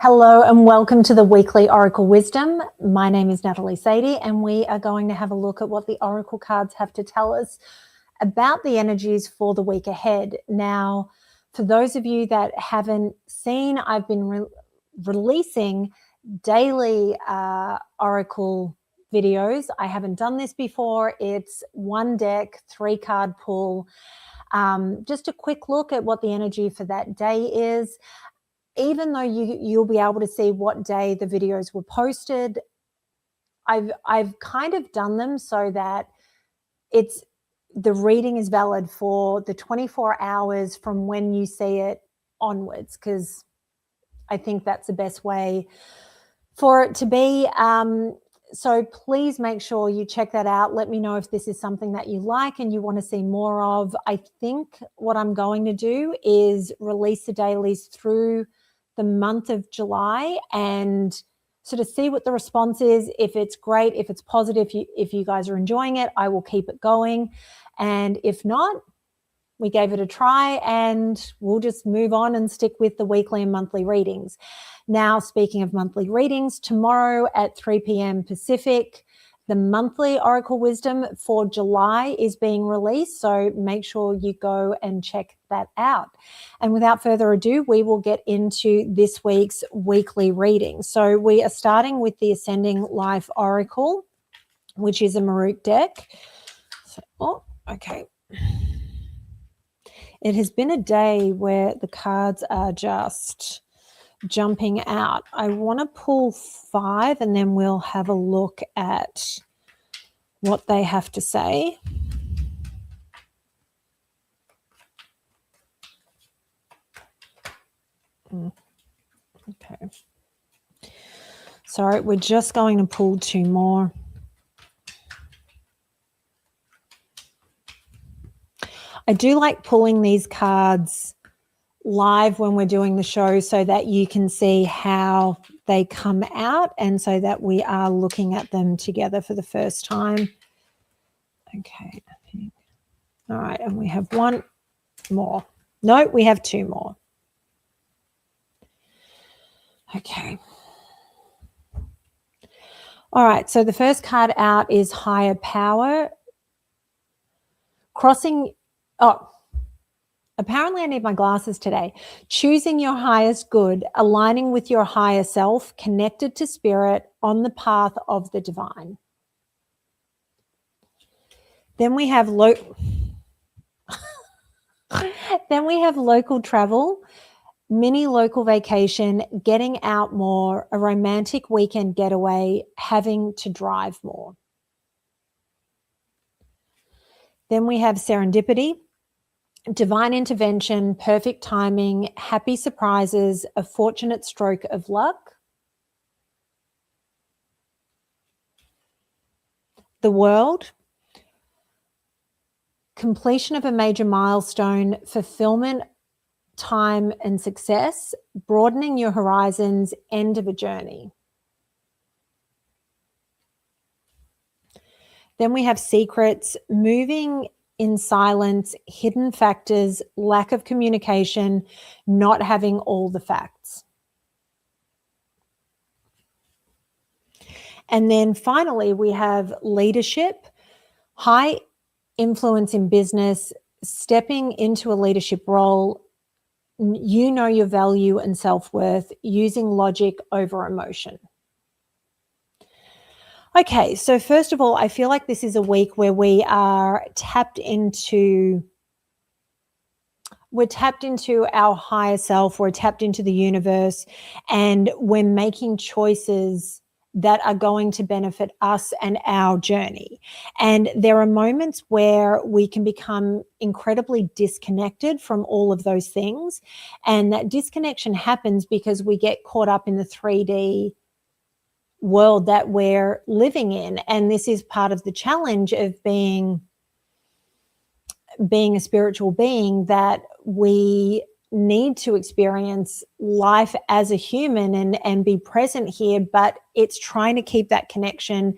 Hello and welcome to the weekly Oracle Wisdom. My name is Natalie Sadie and we are going to have a look at what the Oracle cards have to tell us about the energies for the week ahead. Now, for those of you that haven't seen, I've been releasing daily Oracle videos. I haven't done this before. It's one deck, 3-card pull. Just a quick look at what the energy for that day is. Even though you'll be able to see what day the videos were posted, I've kind of done them so that the reading is valid for the 24 hours from when you see it onwards, because I think that's the best way for it to be. So please make sure you check that out. Let me know if this is something that you like and you want to see more of. I think what I'm going to do is release the dailies through the month of July and sort of see what the response is. If it's great, if it's positive, if you guys are enjoying it, I will keep it going. And if not, we gave it a try and we'll just move on and stick with the weekly and monthly readings. Now, speaking of monthly readings, tomorrow at 3 p.m. Pacific, the monthly Oracle Wisdom for July is being released, so make sure you go and check that out. And without further ado, we will get into this week's weekly reading. So we are starting with the Ascending Life Oracle, which is a MahrukhX deck. Okay. It has been a day where the cards are just jumping out. I want to pull 5 and then we'll have a look at what they have to say. Okay. Sorry, we're just going to pull 2 more. I do like pulling these cards live when we're doing the show so that you can see how they come out and so that we are looking at them together for the first time. Okay. All right, and we have 1 more. No, we have 2 more. Okay. All right, so the first card out is Higher Power. Apparently I need my glasses today. Choosing your highest good, aligning with your higher self, connected to spirit, on the path of the divine. Then we have local travel, mini local vacation, getting out more, a romantic weekend getaway, having to drive more. Then we have serendipity, divine intervention, perfect timing, happy surprises, a fortunate stroke of luck. The World, completion of a major milestone, fulfillment, time and success, broadening your horizons, end of a journey. Then we have Secrets, moving in silence, hidden factors, lack of communication, not having all the facts. And then finally, we have Leadership, high influence in business, stepping into a leadership role. You know your value and self-worth, using logic over emotion. Okay, so first of all, I feel like this is a week where we are tapped into our higher self, we're tapped into the universe, and we're making choices that are going to benefit us and our journey. And there are moments where we can become incredibly disconnected from all of those things. And that disconnection happens because we get caught up in the 3D world that we're living in. And this is part of the challenge of being a spiritual being, that we need to experience life as a human and be present here, but it's trying to keep that connection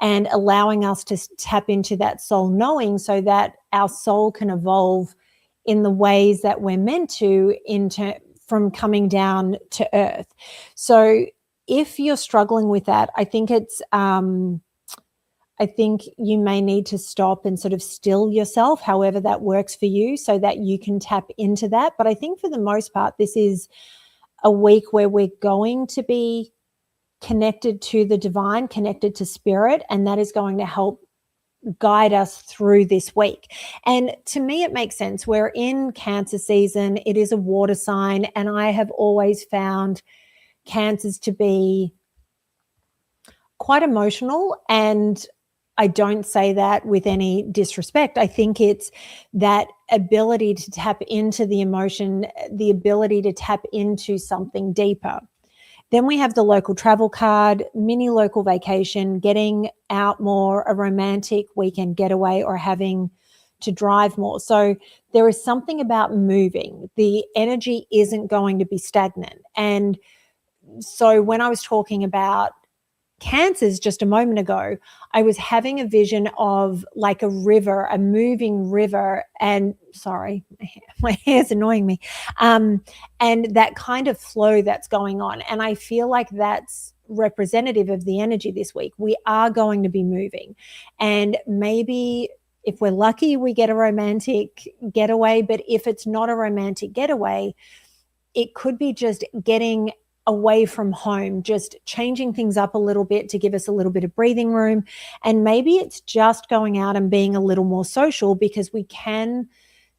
and allowing us to tap into that soul knowing so that our soul can evolve in the ways that we're meant to from coming down to earth. So if you're struggling with that, I think you may need to stop and sort of still yourself, however that works for you, so that you can tap into that. But I think for the most part, this is a week where we're going to be connected to the divine, connected to spirit, and that is going to help guide us through this week. And to me, it makes sense. We're in Cancer season. It is a water sign, and I have always found Cancers to be quite emotional, and I don't say that with any disrespect. I think it's that ability to tap into the emotion, the ability to tap into something deeper. Then we have the local travel card, mini local vacation, getting out more, a romantic weekend getaway, or having to drive more. So there is something about moving. The energy isn't going to be stagnant. And so when I was talking about Cancers just a moment ago, I was having a vision of like a river, a moving river, and sorry, my hair's annoying me, and that kind of flow that's going on. And I feel like that's representative of the energy this week. We are going to be moving, and maybe if we're lucky, we get a romantic getaway. But if it's not a romantic getaway, it could be just getting away from home, just changing things up a little bit to give us a little bit of breathing room. And maybe it's just going out and being a little more social, because we can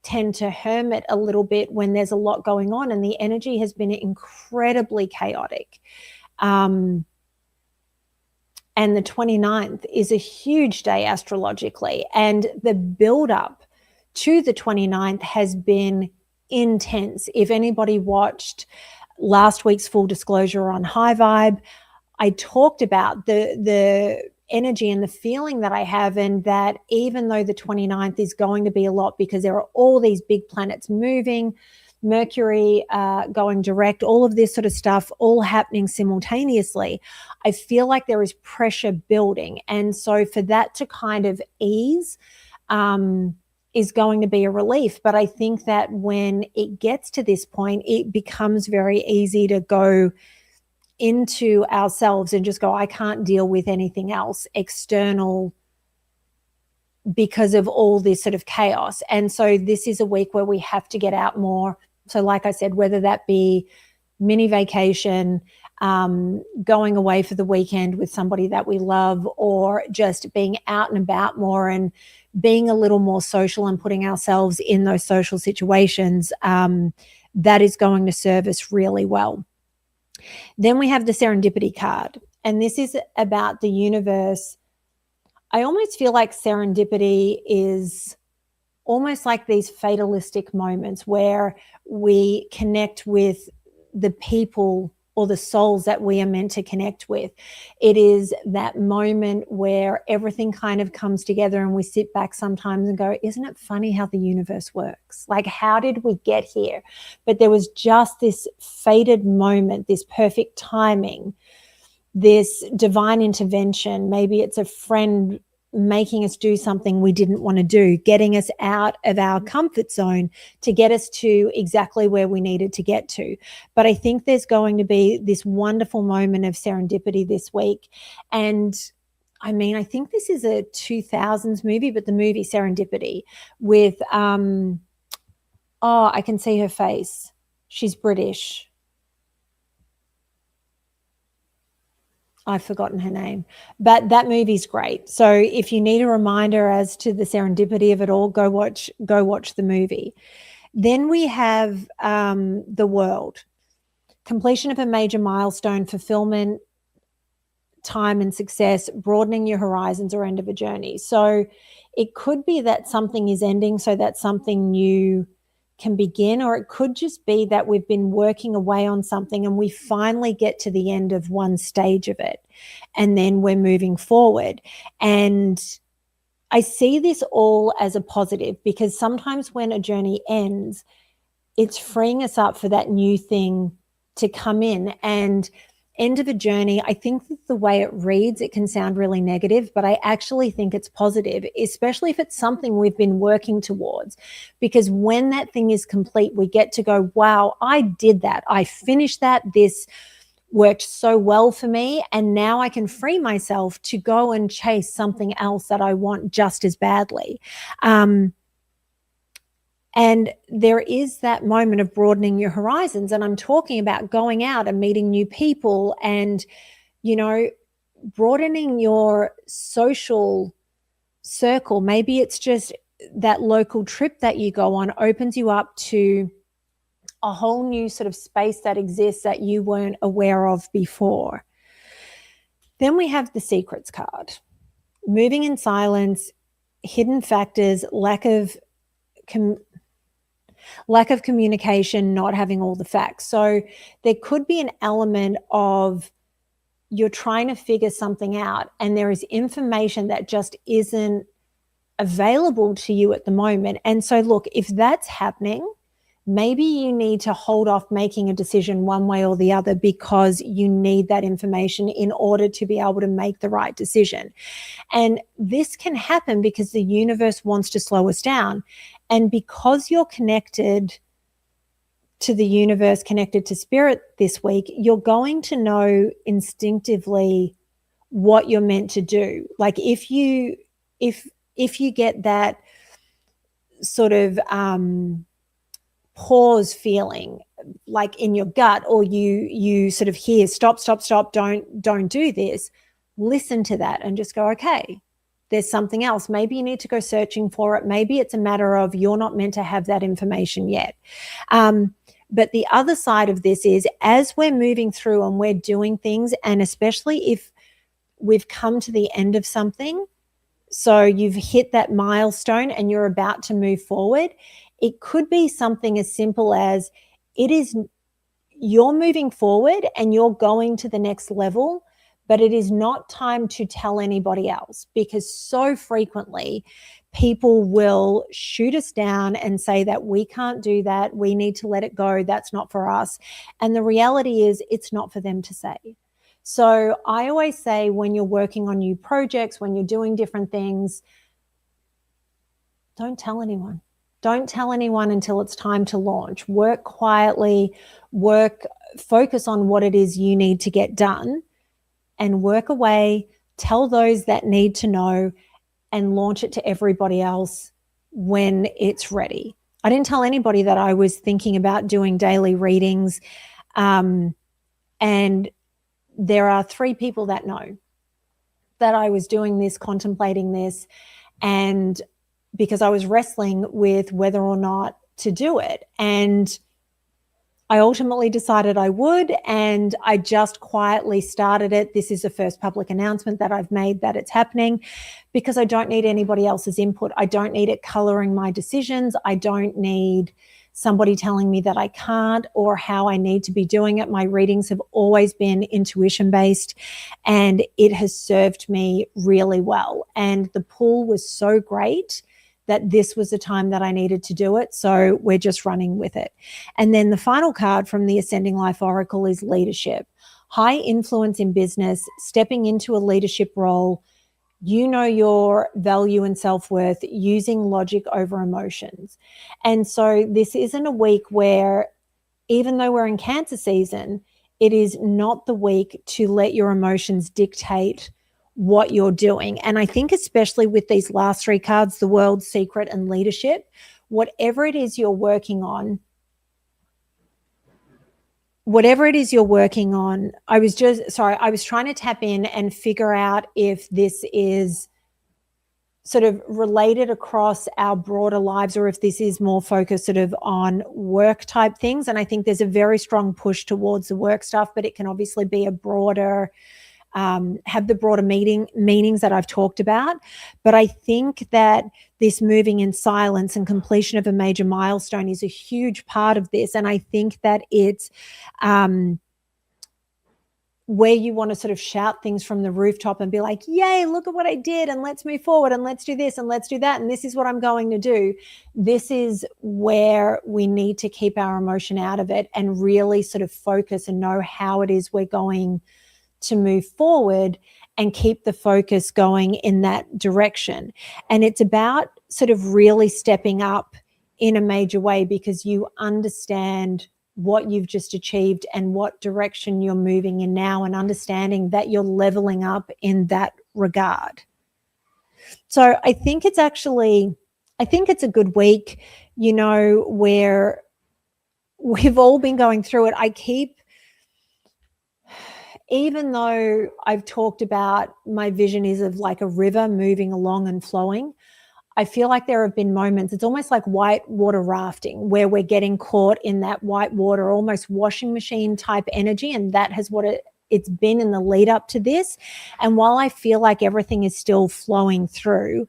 tend to hermit a little bit when there's a lot going on, and the energy has been incredibly chaotic. And the 29th is a huge day astrologically, and the build up to the 29th has been intense. If anybody watched last week's Full Disclosure on High Vibe, I talked about the energy and the feeling that I have, and that even though the 29th is going to be a lot because there are all these big planets moving, Mercury going direct, all of this sort of stuff all happening simultaneously, I feel like there is pressure building. And so for that to kind of ease, is going to be a relief. But I think that when it gets to this point, it becomes very easy to go into ourselves and just go, I can't deal with anything else external because of all this sort of chaos. And so this is a week where we have to get out more. So like I said, whether that be mini vacation, going away for the weekend with somebody that we love, or just being out and about more and being a little more social and putting ourselves in those social situations, that is going to serve us really well. Then we have the serendipity card, and this is about the universe. I almost feel like serendipity is almost like these fatalistic moments where we connect with the people or the souls that we are meant to connect with. It is that moment where everything kind of comes together, and we sit back sometimes and go, isn't it funny how the universe works? Like, how did we get here? But there was just this fated moment, this perfect timing, this divine intervention. Maybe it's a friend making us do something we didn't want to do, getting us out of our comfort zone to get us to exactly where we needed to get to. But I think there's going to be this wonderful moment of serendipity this week. And I mean, I think this is a 2000s movie, but the movie Serendipity with, I can see her face. She's British. I've forgotten her name, but that movie's great. So if you need a reminder as to the serendipity of it all, go watch the movie. Then we have the world, completion of a major milestone, fulfillment, time and success, broadening your horizons, or end of a journey. So it could be that something is ending so that something new can begin, or it could just be that we've been working away on something and we finally get to the end of one stage of it, and then we're moving forward. And I see this all as a positive, because sometimes when a journey ends, it's freeing us up for that new thing to come in. And end of a journey. I think that the way it reads, it can sound really negative, but I actually think it's positive, especially if it's something we've been working towards. Because when that thing is complete, we get to go, wow, I did that. I finished that. This worked so well for me. And now I can free myself to go and chase something else that I want just as badly. And there is that moment of broadening your horizons. And I'm talking about going out and meeting new people and, you know, broadening your social circle. Maybe it's just that local trip that you go on opens you up to a whole new sort of space that exists that you weren't aware of before. Then we have the secrets card. Moving in silence, hidden factors, lack of communication, not having all the facts. So there could be an element of you're trying to figure something out and there is information that just isn't available to you at the moment. And so look, if that's happening, maybe you need to hold off making a decision one way or the other because you need that information in order to be able to make the right decision. And this can happen because the universe wants to slow us down. And because you're connected to the universe, connected to spirit this week, you're going to know instinctively what you're meant to do. Like if you get that sort of pause feeling like in your gut, or you sort of hear stop, don't do this, listen to that and just go, okay, there's something else. Maybe you need to go searching for it. Maybe it's a matter of you're not meant to have that information yet. But the other side of this is as we're moving through and we're doing things, and especially if we've come to the end of something, so you've hit that milestone and you're about to move forward, it could be something as simple as you're moving forward and you're going to the next level, but it is not time to tell anybody else, because so frequently people will shoot us down and say that we can't do that. We need to let it go. That's not for us. And the reality is it's not for them to say. So I always say when you're working on new projects, when you're doing different things, don't tell anyone. Don't tell anyone until it's time to launch. Work quietly, focus on what it is you need to get done and work away, tell those that need to know and launch it to everybody else when it's ready. I didn't tell anybody that I was thinking about doing daily readings. And there are 3 people that know that I was doing this, contemplating this, and because I was wrestling with whether or not to do it. And I ultimately decided I would, and I just quietly started it. This is the first public announcement that I've made that it's happening, because I don't need anybody else's input. I don't need it coloring my decisions. I don't need somebody telling me that I can't or how I need to be doing it. My readings have always been intuition based, and it has served me really well. And the pull was so great that this was the time that I needed to do it. So we're just running with it. And then the final card from the Ascending Life Oracle is leadership. High influence in business, stepping into a leadership role. You know your value and self-worth, using logic over emotions. And so this isn't a week where, even though we're in Cancer season, it is not the week to let your emotions dictate what you're doing. And I think especially with these last 3 cards, the World, Secret, and Leadership, whatever it is you're working on, I was trying to tap in and figure out if this is sort of related across our broader lives or if this is more focused sort of on work type things. And I think there's a very strong push towards the work stuff, but it can obviously be a broader have the broader meanings that I've talked about. But I think that this moving in silence and completion of a major milestone is a huge part of this. And I think that it's where you want to sort of shout things from the rooftop and be like, yay, look at what I did, and let's move forward, and let's do this, and let's do that, and this is what I'm going to do. This is where we need to keep our emotion out of it and really sort of focus and know how it is we're going to move forward and keep the focus going in that direction. And it's about sort of really stepping up in a major way, because you understand what you've just achieved and what direction you're moving in now, and understanding that you're leveling up in that regard. So I think it's a good week, where we've all been going through it. Even though I've talked about my vision is of like a river moving along and flowing, I feel like there have been moments, it's almost like white water rafting, where we're getting caught in that white water, almost washing machine type energy. And that has what it's been in the lead up to this. And while I feel like everything is still flowing through,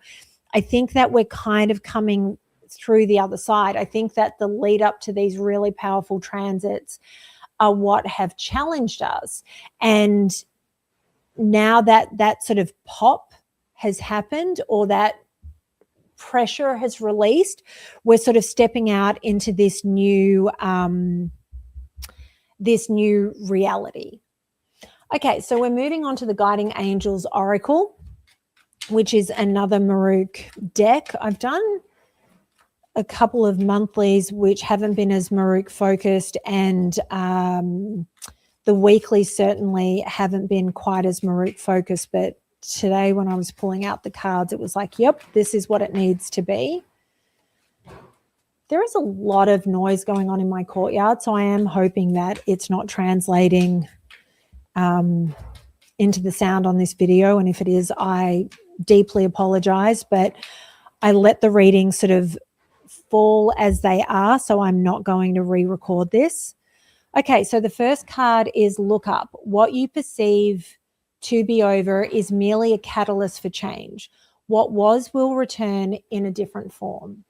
I think that we're kind of coming through the other side. I think that the lead up to these really powerful transits are what have challenged us. And now that sort of pop has happened, or that pressure has released, we're sort of stepping out into this new reality. Okay, so we're moving on to the Guiding Angels Oracle, which is another Mahrukh deck. I've done a couple of monthlies which haven't been as Mahrukh focused, and the weeklies certainly haven't been quite as Mahrukh focused, but today when I was pulling out the cards, it was like, yep, this is what it needs to be. There is a lot of noise going on in my courtyard, so I am hoping that it's not translating into the sound on this video, and if it is, I deeply apologize, but I let the readings sort of fall as they are, so I'm not going to re-record this. Okay, so the first card is Look Up. What you perceive to be over is merely a catalyst for change. What was will return in a different form.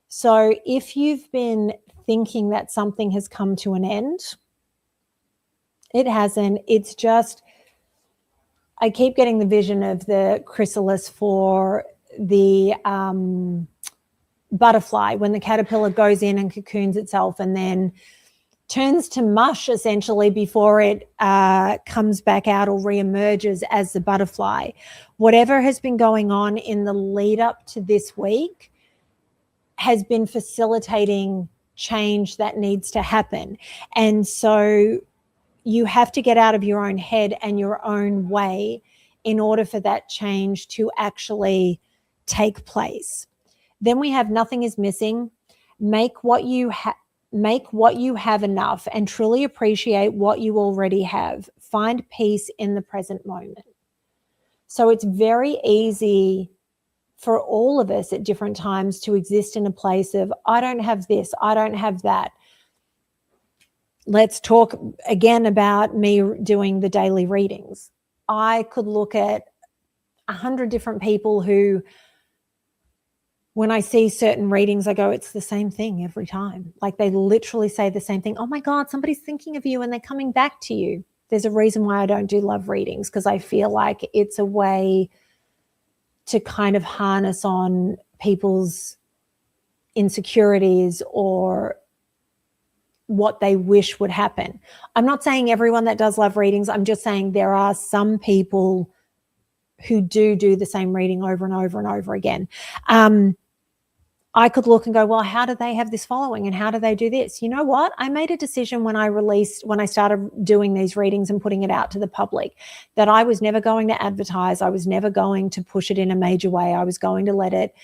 So if you've been thinking that something has come to an end, it hasn't. It's just, I keep getting the vision of the chrysalis for the butterfly, when the caterpillar goes in and cocoons itself and then turns to mush essentially before it comes back out or reemerges as the butterfly. Whatever has been going on in the lead up to this week has been facilitating change that needs to happen. And so you have to get out of your own head and your own way in order for that change to actually take place. Then we have Nothing is Missing. Make what you have enough and truly appreciate what you already have. Find peace in the present moment. So it's very easy for all of us at different times to exist in a place of, I don't have this, I don't have that. Let's talk again about me doing the daily readings. I could look at 100 different people who, when I see certain readings, I go, it's the same thing every time. Like they literally say the same thing. Oh my God, somebody's thinking of you and they're coming back to you. There's a reason why I don't do love readings, because I feel like it's a way to kind of harness on people's insecurities or what they wish would happen. I'm not saying everyone that does love readings. I'm just saying there are some people who do the same reading over and over and over again. I could look and go, well, how do they have this following and how do they do this? You know what? I made a decision when I started doing these readings and putting it out to the public, that I was never going to advertise. I was never going to push it in a major way. I was going to let it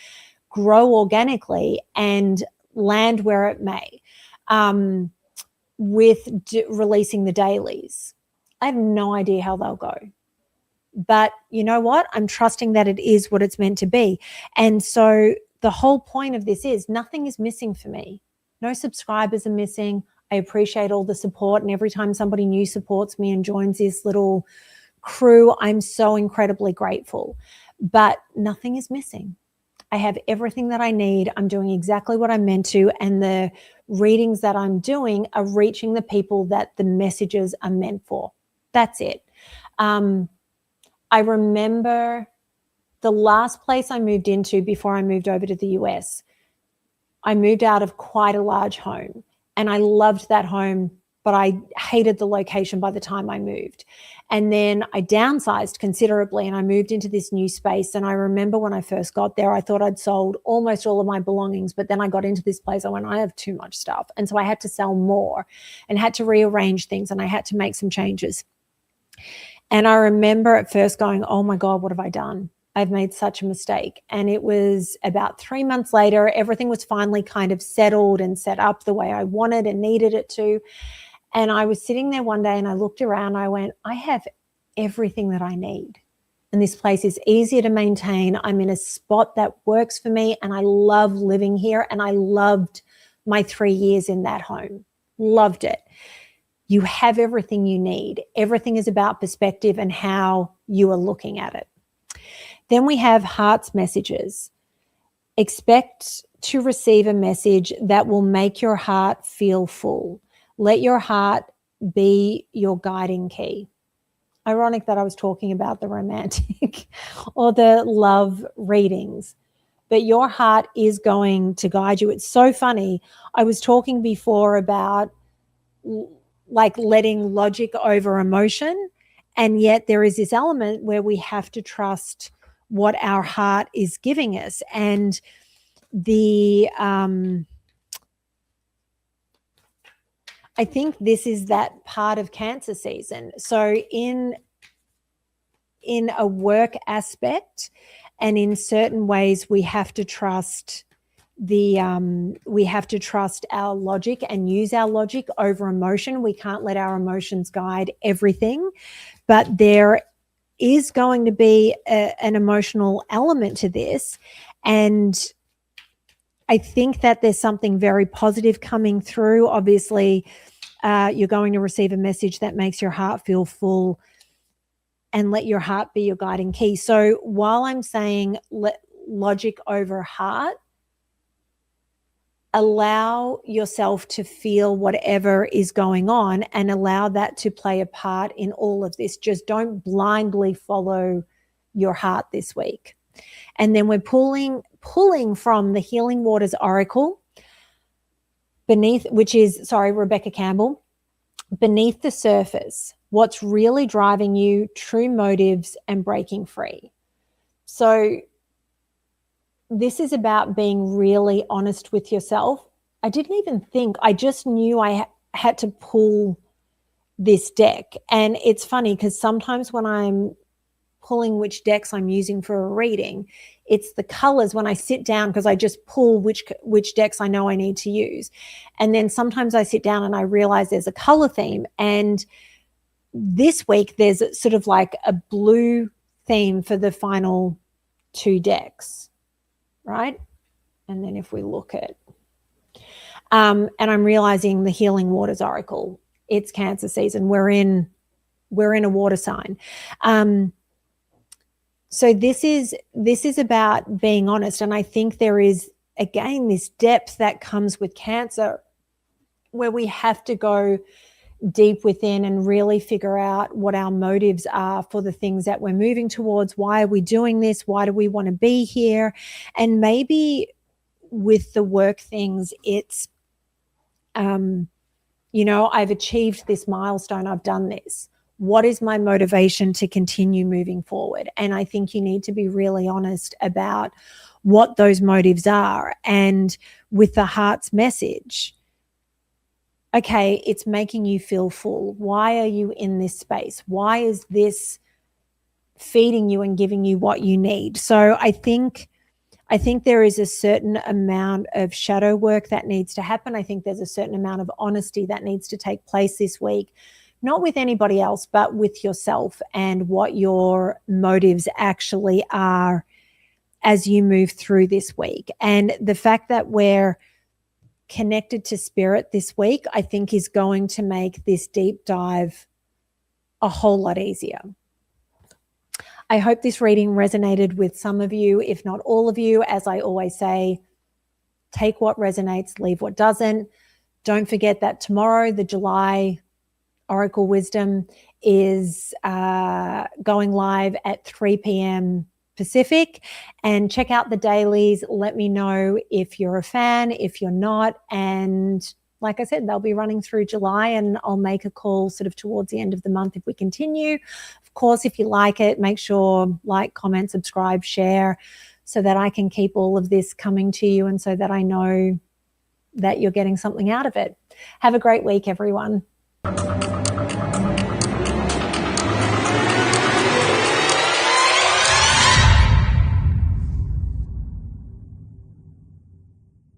grow organically and land where it may. With releasing the dailies, I have no idea how they'll go. But you know what? I'm trusting that it is what it's meant to be. And so the whole point of this is nothing is missing for me. No subscribers are missing. I appreciate all the support. And every time somebody new supports me and joins this little crew, I'm so incredibly grateful. But nothing is missing. I have everything that I need. I'm doing exactly what I'm meant to. And the readings that I'm doing are reaching the people that the messages are meant for. That's it. I remember the last place I moved into before I moved over to the US, I moved out of quite a large home, and I loved that home, but I hated the location by the time I moved. And then I downsized considerably and I moved into this new space. And I remember when I first got there, I thought I'd sold almost all of my belongings, but then I got into this place, I went, I have too much stuff. And so I had to sell more and had to rearrange things, and I had to make some changes. And I remember at first going, oh my God, what have I done? I've made such a mistake. And it was about 3 months later, everything was finally kind of settled and set up the way I wanted and needed it to. And I was sitting there one day and I looked around, I went, I have everything that I need. And this place is easier to maintain. I'm in a spot that works for me, and I love living here. And I loved my 3 years in that home. Loved it. You have everything you need. Everything is about perspective and how you are looking at it. Then we have heart's messages. Expect to receive a message that will make your heart feel full. Let your heart be your guiding key. Ironic that I was talking about the romantic or the love readings, but your heart is going to guide you. It's so funny. I was talking before about like letting logic over emotion, and yet there is this element where we have to trust what our heart is giving us. And I think this is that part of Cancer season. So in a work aspect and in certain ways, we have to trust our logic and use our logic over emotion. We can't let our emotions guide everything, but there is going to be an emotional element to this. And I think that there's something very positive coming through. Obviously, you're going to receive a message that makes your heart feel full, and let your heart be your guiding key. So while I'm saying let logic over heart, allow yourself to feel whatever is going on and allow that to play a part in all of this. Just don't blindly follow your heart this week. And then we're pulling from the Healing Waters Oracle Rebecca Campbell, beneath the surface, what's really driving you, true motives, and breaking free. So this is about being really honest with yourself. I didn't even think, I just knew I had to pull this deck. And it's funny because sometimes when I'm pulling which decks I'm using for a reading, it's the colors when I sit down, because I just pull which decks I know I need to use. And then sometimes I sit down and I realize there's a color theme. And this week there's sort of like a blue theme for the final 2 decks, right? And then if we look at, and I'm realizing the Healing Waters Oracle, it's Cancer season. We're in a water sign. So this is about being honest. And I think there is, again, this depth that comes with Cancer where we have to go deep within and really figure out what our motives are for the things that we're moving towards. Why are we doing this? Why do we want to be here? And maybe with the work things, it's, I've achieved this milestone. I've done this. What is my motivation to continue moving forward? And I think you need to be really honest about what those motives are. And with the heart's message, okay, it's making you feel full. Why are you in this space? Why is this feeding you and giving you what you need? So I think there is a certain amount of shadow work that needs to happen. I think there's a certain amount of honesty that needs to take place this week, not with anybody else, but with yourself and what your motives actually are as you move through this week. And the fact that we're connected to spirit this week, I think is going to make this deep dive a whole lot easier. I hope this reading resonated with some of you, if not all of you. As I always say, take what resonates, leave what doesn't. Don't forget that tomorrow, the July Oracle Wisdom is going live at 3 p.m. Pacific, and check out the dailies. Let me know if you're a fan, if you're not. And like I said, they'll be running through July, and I'll make a call sort of towards the end of the month if we continue. Of course, if you like it, make sure like, comment, subscribe, share, so that I can keep all of this coming to you and so that I know that you're getting something out of it. Have a great week, everyone.